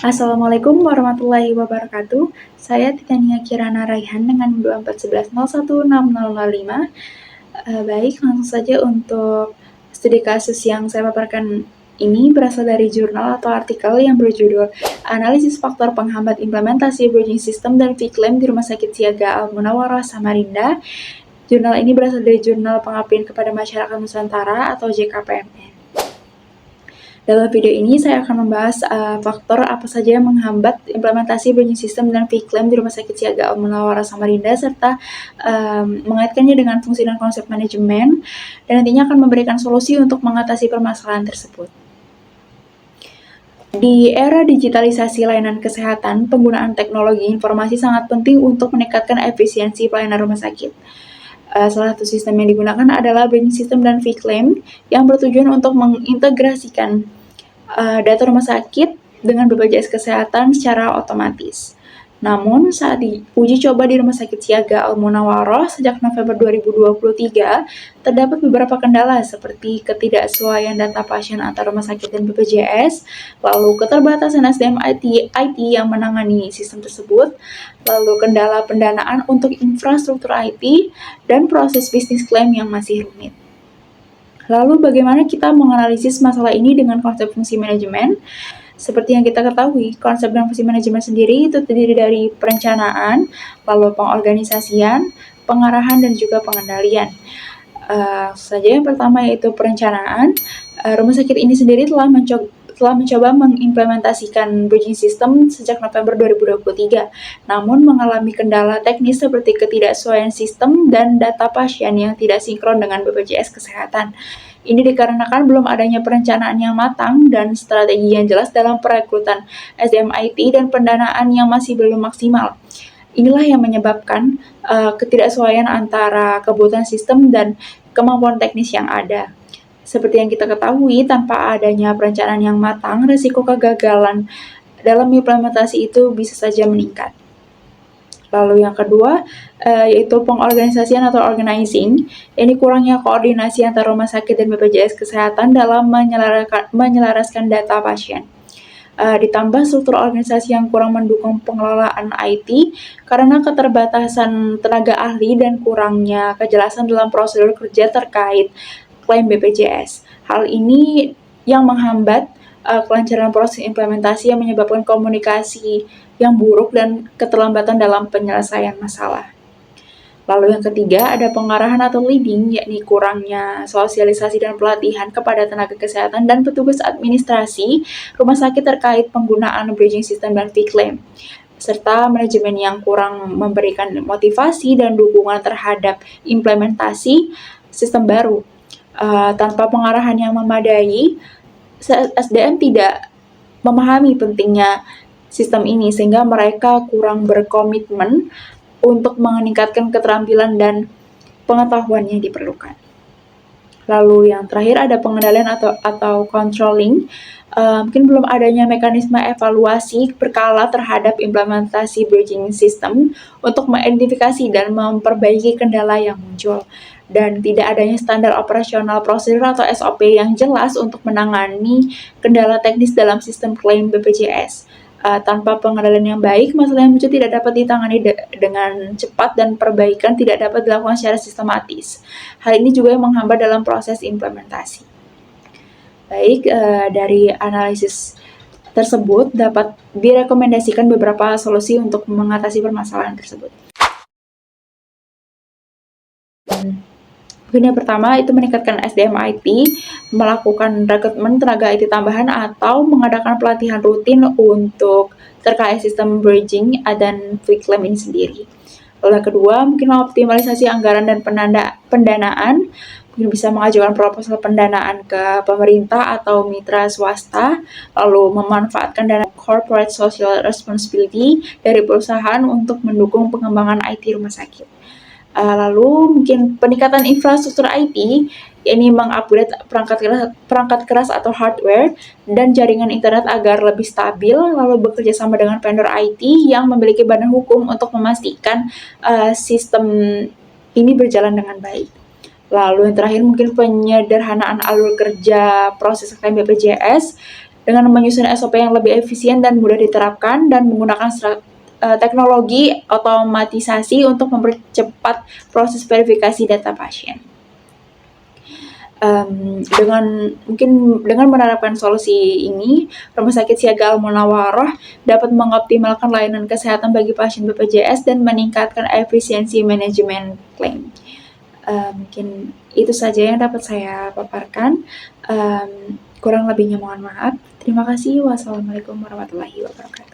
Assalamualaikum warahmatullahi wabarakatuh. Saya Titania Kirana Raihan dengan 2411016005. Baik, langsung saja untuk studi kasus yang saya paparkan ini berasal dari jurnal atau artikel yang berjudul Analisis Faktor Penghambat Implementasi Bridging System dan Viclaim di Rumah Sakit Siaga Al-Munawwarah Samarinda. Jurnal ini berasal dari Jurnal Pengabdian kepada Masyarakat Nusantara atau JKPMN. Dalam video ini saya akan membahas faktor apa saja yang menghambat implementasi bridging system dan Viclaim di Rumah Sakit Siaga Al-Munawwarah Samarinda serta mengaitkannya dengan fungsi dan konsep manajemen dan nantinya akan memberikan solusi untuk mengatasi permasalahan tersebut. Di era digitalisasi layanan kesehatan, penggunaan teknologi informasi sangat penting untuk meningkatkan efisiensi pelayanan rumah sakit. Salah satu sistem yang digunakan adalah bridging system dan Viclaim yang bertujuan untuk mengintegrasikan data rumah sakit dengan BPJS Kesehatan secara otomatis. Namun, saat uji coba di Rumah Sakit Siaga Al-Munawwarah sejak November 2023, terdapat beberapa kendala seperti ketidaksesuaian data pasien antar rumah sakit dan BPJS, lalu keterbatasan SDM IT yang menangani sistem tersebut, lalu kendala pendanaan untuk infrastruktur IT, dan proses bisnis klaim yang masih rumit. Lalu bagaimana kita menganalisis masalah ini dengan konsep fungsi manajemen? Seperti yang kita ketahui, konsep dan fungsi manajemen sendiri itu terdiri dari perencanaan, lalu pengorganisasian, pengarahan, dan juga pengendalian. Saja yang pertama yaitu perencanaan. Rumah sakit ini sendiri telah mencoba mengimplementasikan bridging system sejak November 2023, namun mengalami kendala teknis seperti ketidaksesuaian sistem dan data pasien yang tidak sinkron dengan BPJS Kesehatan. Ini dikarenakan belum adanya perencanaan yang matang dan strategi yang jelas dalam perekrutan SDM IT dan pendanaan yang masih belum maksimal. Inilah yang menyebabkan ketidaksesuaian antara kebutuhan sistem dan kemampuan teknis yang ada. Seperti yang kita ketahui, tanpa adanya perencanaan yang matang, risiko kegagalan dalam implementasi itu bisa saja meningkat. Lalu yang kedua, yaitu pengorganisasian atau organizing. Ini kurangnya koordinasi antara rumah sakit dan BPJS Kesehatan dalam menyelaraskan data pasien. Ditambah struktur organisasi yang kurang mendukung pengelolaan IT karena keterbatasan tenaga ahli dan kurangnya kejelasan dalam prosedur kerja terkait klaim BPJS. Hal ini yang menghambat kelancaran proses implementasi yang menyebabkan komunikasi yang buruk dan keterlambatan dalam penyelesaian masalah. Lalu yang ketiga ada pengarahan atau leading, yakni kurangnya sosialisasi dan pelatihan kepada tenaga kesehatan dan petugas administrasi rumah sakit terkait penggunaan bridging system dan Viclaim, serta manajemen yang kurang memberikan motivasi dan dukungan terhadap implementasi sistem baru. Tanpa pengarahan yang memadai, SDM tidak memahami pentingnya sistem ini sehingga mereka kurang berkomitmen untuk meningkatkan keterampilan dan pengetahuan yang diperlukan. Lalu yang terakhir ada pengendalian atau controlling. Mungkin belum adanya mekanisme evaluasi berkala terhadap implementasi bridging system untuk mengidentifikasi dan memperbaiki kendala yang muncul. Dan tidak adanya standar operasional prosedur atau SOP yang jelas untuk menangani kendala teknis dalam sistem klaim BPJS. Tanpa pengendalian yang baik, masalah yang muncul tidak dapat ditangani dengan cepat dan perbaikan tidak dapat dilakukan secara sistematis. Hal ini juga yang menghambat dalam proses implementasi. Baik, dari analisis tersebut dapat direkomendasikan beberapa solusi untuk mengatasi permasalahan tersebut. Yang pertama itu meningkatkan SDM IT, melakukan rekrutmen tenaga IT tambahan atau mengadakan pelatihan rutin untuk terkait sistem bridging dan Viclaim ini sendiri. Lalu yang kedua, mungkin optimalisasi anggaran dan pendanaan, mungkin bisa mengajukan proposal pendanaan ke pemerintah atau mitra swasta, lalu memanfaatkan dana corporate social responsibility dari perusahaan untuk mendukung pengembangan IT rumah sakit. Lalu mungkin peningkatan infrastruktur IT, yakni mengupgrade perangkat keras atau hardware dan jaringan internet agar lebih stabil, lalu bekerja sama dengan vendor IT yang memiliki badan hukum untuk memastikan sistem ini berjalan dengan baik. Lalu yang terakhir mungkin penyederhanaan alur kerja proses klaim BPJS, dengan menyusun SOP yang lebih efisien dan mudah diterapkan dan menggunakan teknologi otomatisasi untuk mempercepat proses verifikasi data pasien. Dengan menerapkan solusi ini, Rumah Sakit Siaga Al-Munawarroh dapat mengoptimalkan layanan kesehatan bagi pasien BPJS dan meningkatkan efisiensi manajemen klaim. Mungkin itu saja yang dapat saya paparkan. Kurang lebihnya mohon maaf. Terima kasih. Wassalamualaikum warahmatullahi wabarakatuh.